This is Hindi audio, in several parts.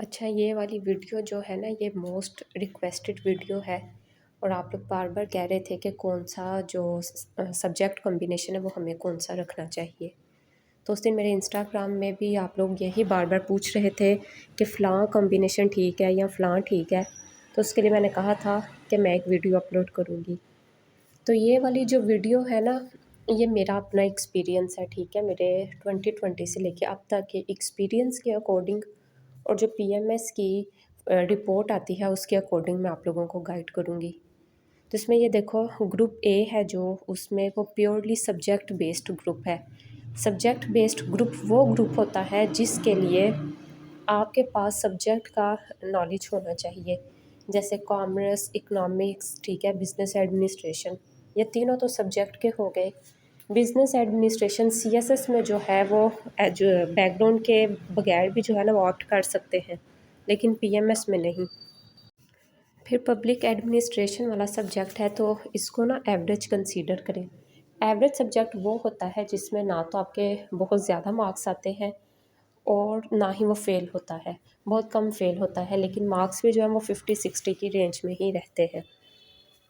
अच्छा, ये वाली वीडियो जो है ना, ये मोस्ट रिक्वेस्टेड वीडियो है। और आप लोग बार बार कह रहे थे कि कौन सा जो सब्जेक्ट कॉम्बिनेशन है वो हमें कौन सा रखना चाहिए। तो उस दिन मेरे इंस्टाग्राम में भी आप लोग यही बार बार पूछ रहे थे कि फ़लाँ कॉम्बिनेशन ठीक है या फ़लाँ ठीक है। तो उसके लिए मैंने कहा था कि मैं एक वीडियो अपलोड करूँगी। तो ये वाली जो वीडियो है ना, ये मेरा अपना एक्सपीरियंस है, ठीक है। मेरे 2020 से लेके अब तक के एक्सपीरियंस के अकॉर्डिंग और जो पीएमएस की रिपोर्ट आती है उसके अकॉर्डिंग मैं आप लोगों को गाइड करूँगी। तो इसमें ये देखो, ग्रुप ए है जो, उसमें वो प्योरली सब्जेक्ट बेस्ड ग्रुप है। सब्जेक्ट बेस्ड ग्रुप वो ग्रुप होता है जिसके लिए आपके पास सब्जेक्ट का नॉलेज होना चाहिए। जैसे कॉमर्स, इकोनॉमिक्स, ठीक है, बिजनेस एडमिनिस्ट्रेशन, ये तीनों तो सब्जेक्ट के हो गए। बिजनेस एडमिनिस्ट्रेशन सीएसएस में जो है वो जो बैकग्राउंड के बगैर भी जो है ना वो ऑप्ट कर सकते हैं, लेकिन पीएमएस में नहीं। फिर पब्लिक एडमिनिस्ट्रेशन वाला सब्जेक्ट है तो इसको ना एवरेज कंसीडर करें। एवरेज सब्जेक्ट वो होता है जिसमें ना तो आपके बहुत ज़्यादा मार्क्स आते हैं और ना ही वो फ़ेल होता है, बहुत कम फ़ेल होता है, लेकिन मार्क्स भी जो है वो 50-60 की रेंज में ही रहते हैं।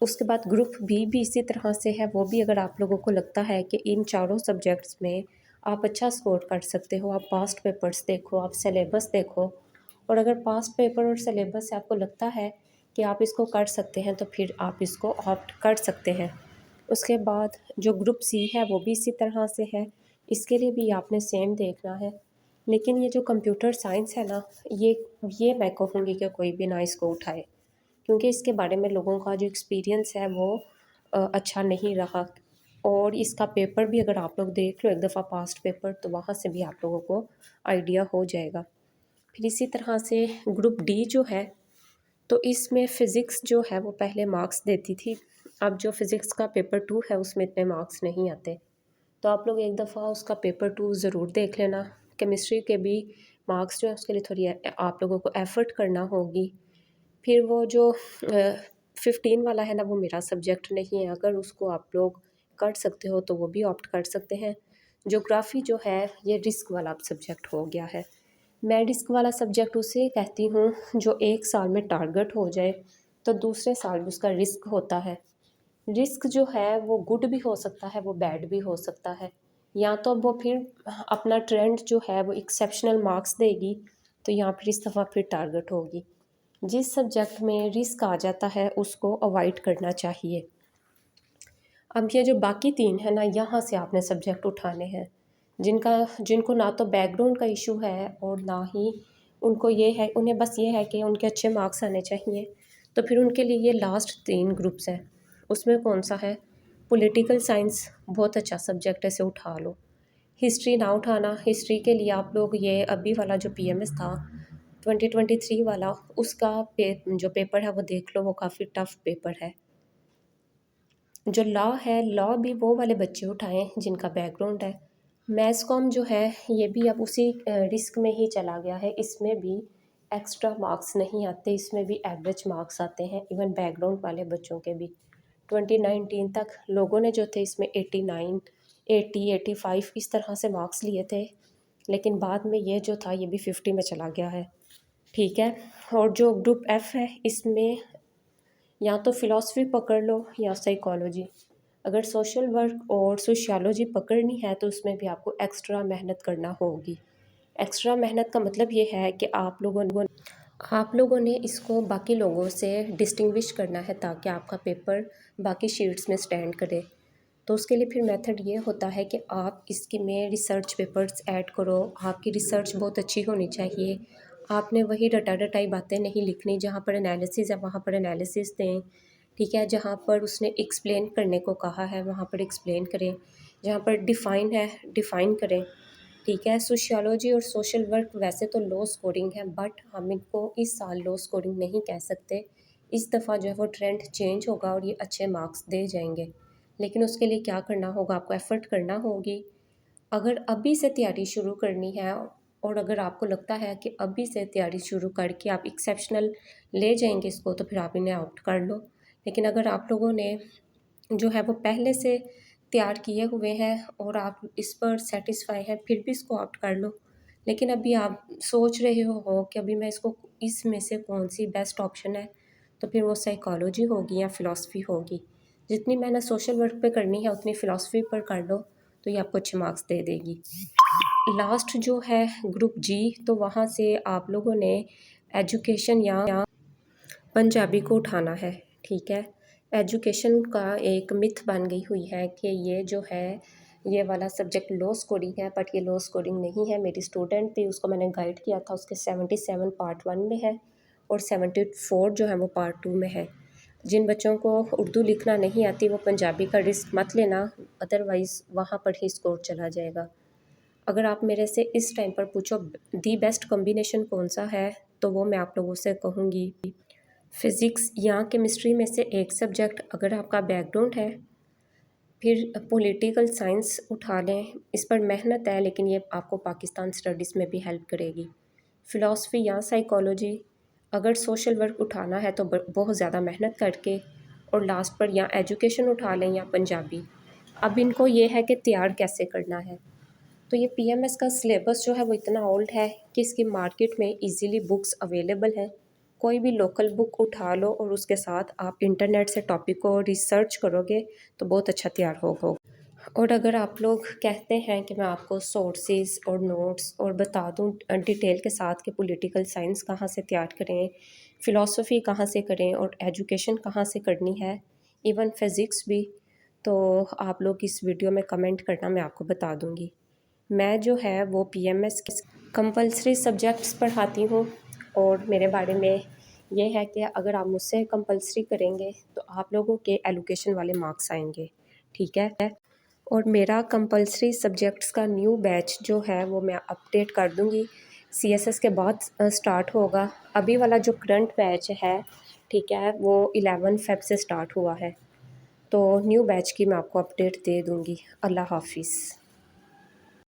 उसके बाद ग्रुप बी भी इसी तरह से है। वो भी अगर आप लोगों को लगता है कि इन चारों सब्जेक्ट्स में आप अच्छा स्कोर कर सकते हो, आप पास्ट पेपर्स देखो, आप सिलेबस देखो, और अगर पास्ट पेपर और सिलेबस से आपको लगता है कि आप इसको कर सकते हैं तो फिर आप इसको ऑप्ट कर सकते हैं। उसके बाद जो ग्रुप सी है वो भी इसी तरह से है, इसके लिए भी आपने सेम देखना है। लेकिन ये जो कंप्यूटर साइंस है ना, ये मैं कहूँगी कि कोई भी ना इसको उठाए, क्योंकि इसके बारे में लोगों का जो एक्सपीरियंस है वो अच्छा नहीं रहा। और इसका पेपर भी अगर आप लोग देख लो एक दफ़ा पास्ट पेपर, तो वहाँ से भी आप लोगों को आइडिया हो जाएगा। फिर इसी तरह से ग्रुप डी जो है, तो इसमें फ़िज़िक्स जो है वो पहले मार्क्स देती थी। अब जो फ़िज़िक्स का पेपर 2 है उसमें इतने मार्क्स नहीं आते। तो आप लोग एक दफ़ा उसका पेपर 2 ज़रूर देख लेना। केमिस्ट्री के भी मार्क्स जो है उसके लिए थोड़ी आप लोगों को एफ़र्ट करना होगी। फिर वो जो 15 वाला है ना, वो मेरा सब्जेक्ट नहीं है। अगर उसको आप लोग कर सकते हो तो वो भी ऑप्ट कर सकते हैं। ज्योग्राफ़ी जो है ये रिस्क वाला सब्जेक्ट हो गया है। मैं रिस्क वाला सब्जेक्ट उसे कहती हूँ जो एक साल में टारगेट हो जाए तो दूसरे साल भी उसका रिस्क होता है। रिस्क जो है वो गुड भी हो सकता है, वो बैड भी हो सकता है। या तो वो फिर अपना ट्रेंड जो है वो एक्सेप्शनल मार्क्स देगी, तो यहाँ फिर इस दफ़ा फिर टारगेट होगी। जिस सब्जेक्ट में रिस्क आ जाता है उसको अवॉइड करना चाहिए। अब ये जो बाकी 3 है ना, यहाँ से आपने सब्जेक्ट उठाने हैं जिनको ना तो बैकग्राउंड का इशू है और ना ही उनको ये है, उन्हें बस ये है कि उनके अच्छे मार्क्स आने चाहिए। तो फिर उनके लिए ये लास्ट 3 ग्रुप्स हैं। उसमें कौन सा है? पॉलिटिकल साइंस बहुत अच्छा सब्जेक्ट है, इसे उठा लो। हिस्ट्री ना उठाना, हिस्ट्री के लिए आप लोग ये अभी वाला जो पीएमएस था 2023 वाला, उसका जो पेपर है वो देख लो, वो काफ़ी टफ पेपर है। जो लॉ है, लॉ भी वो वाले बच्चे उठाएं जिनका बैकग्राउंड है। मैथ्स कॉम जो है ये भी अब उसी रिस्क में ही चला गया है। इसमें भी एक्स्ट्रा मार्क्स नहीं आते, इसमें भी एवरेज मार्क्स आते हैं, इवन बैकग्राउंड वाले बच्चों के भी। 2019 तक लोगों ने जो थे इसमें 89, 80, 85 इस तरह से मार्क्स लिए थे, लेकिन बाद में ये जो था ये भी 50 में चला गया है, ठीक है। और जो ग्रुप एफ़ है इसमें या तो फ़िलॉसफ़ी पकड़ लो या साइकोलॉजी। अगर सोशल वर्क और सोशियोलॉजी पकड़नी है तो उसमें भी आपको एक्स्ट्रा मेहनत करना होगी। एक्स्ट्रा मेहनत का मतलब ये है कि आप लोगों ने इसको बाकी लोगों से डिस्टिंग्विश करना है ताकि आपका पेपर बाकी शीट्स में स्टैंड करे। तो उसके लिए फिर मेथड ये होता है कि आप इसकी में रिसर्च पेपर्स ऐड करो। आपकी रिसर्च बहुत अच्छी होनी चाहिए। आपने वही रटा-रटाई बातें नहीं लिखनी, जहाँ पर एनालिसिस है वहाँ पर एनालिसिस दें, ठीक है। जहाँ पर उसने एक्सप्लेन करने को कहा है वहाँ पर एक्सप्लेन करें, जहाँ पर डिफ़ाइन है डिफ़ाइन करें, ठीक है। सोशियोलॉजी और सोशल वर्क वैसे तो लो स्कोरिंग है, बट हम इनको इस साल लो स्कोरिंग नहीं कह सकते। इस दफ़ा जो है वो ट्रेंड चेंज होगा और ये अच्छे मार्क्स दे जाएंगे। लेकिन उसके लिए क्या करना होगा? आपको एफ़र्ट करना होगी। अगर अभी से तैयारी शुरू करनी है और अगर आपको लगता है कि अभी से तैयारी शुरू करके आप एक्सेप्शनल ले जाएंगे इसको, तो फिर आप इन्हें ऑप्ट कर लो। लेकिन अगर आप लोगों ने जो है वो पहले से तैयार किए हुए हैं और आप इस पर सेटिस्फाई हैं, फिर भी इसको ऑप्ट कर लो। लेकिन अभी आप सोच रहे हो कि अभी मैं इसको इसमें से कौन सी बेस्ट ऑप्शन है, तो फिर वो साइकोलॉजी होगी या फ़िलासफ़ी होगी। जितनी मेहनत सोशल वर्क पे करनी है उतनी फ़िलासफ़ी पर कर लो, तो ये आपको अच्छे मार्क्स दे देगी। लास्ट जो है ग्रुप जी, तो वहाँ से आप लोगों ने एजुकेशन या पंजाबी को उठाना है, ठीक है। एजुकेशन का एक मिथ बन गई हुई है कि ये जो है ये वाला सब्जेक्ट लो स्कोरिंग है, बट ये लो स्कोरिंग नहीं है। मेरी स्टूडेंट थी, उसको मैंने गाइड किया था, उसके 77 पार्ट 1 में है और 74 जो है वो पार्ट 2 में है। जिन बच्चों को उर्दू लिखना नहीं आती वो पंजाबी का रिस्क मत लेना, अदरवाइज़ वहाँ पर ही स्कोर चला जाएगा। अगर आप मेरे से इस टाइम पर पूछो दी बेस्ट कॉम्बिनेशन कौन सा है, तो वो मैं आप लोगों से कहूँगी फ़िज़िक्स या केमिस्ट्री में से एक सब्जेक्ट। अगर आपका बैकग्राउंड है, फिर पॉलिटिकल साइंस उठा लें, इस पर मेहनत है लेकिन ये आपको पाकिस्तान स्टडीज़ में भी हेल्प करेगी। फ़िलासफ़ी या साइकोलॉजी, अगर सोशल वर्क उठाना है तो बहुत ज़्यादा मेहनत करके, और लास्ट पर या एजुकेशन उठा लें या पंजाबी। अब इनको ये है कि तैयार कैसे करना है। तो ये पीएमएस का सिलेबस जो है वो इतना ओल्ड है कि इसकी मार्केट में इजीली बुक्स अवेलेबल हैं। कोई भी लोकल बुक उठा लो और उसके साथ आप इंटरनेट से टॉपिक को रिसर्च करोगे तो बहुत अच्छा तैयार होगा। और अगर आप लोग कहते हैं कि मैं आपको सोर्सेज और नोट्स और बता दूं डिटेल के साथ कि पॉलिटिकल साइंस कहाँ से तैयार करें, फ़िलासफ़ी कहाँ से करें और एजुकेशन कहाँ से करनी है, इवन फिज़िक्स भी, तो आप लोग इस वीडियो में कमेंट करना, मैं आपको बता दूंगी। मैं जो है वो पीएमएस कंपलसरी सब्जेक्ट्स पढ़ाती हूँ, और मेरे बारे में ये है कि अगर आप मुझसे कंपलसरी करेंगे तो आप लोगों के एलोकेशन वाले मार्क्स आएंगे, ठीक है। और मेरा कंपलसरी सब्जेक्ट्स का न्यू बैच जो है वो मैं अपडेट कर दूँगी, सीएसएस के बाद स्टार्ट होगा। अभी वाला जो करंट बैच है, ठीक है, वो 11 फ़ेब से स्टार्ट हुआ है। तो न्यू बैच की मैं आपको अपडेट दे दूँगी। अल्लाह हाफ़िज़।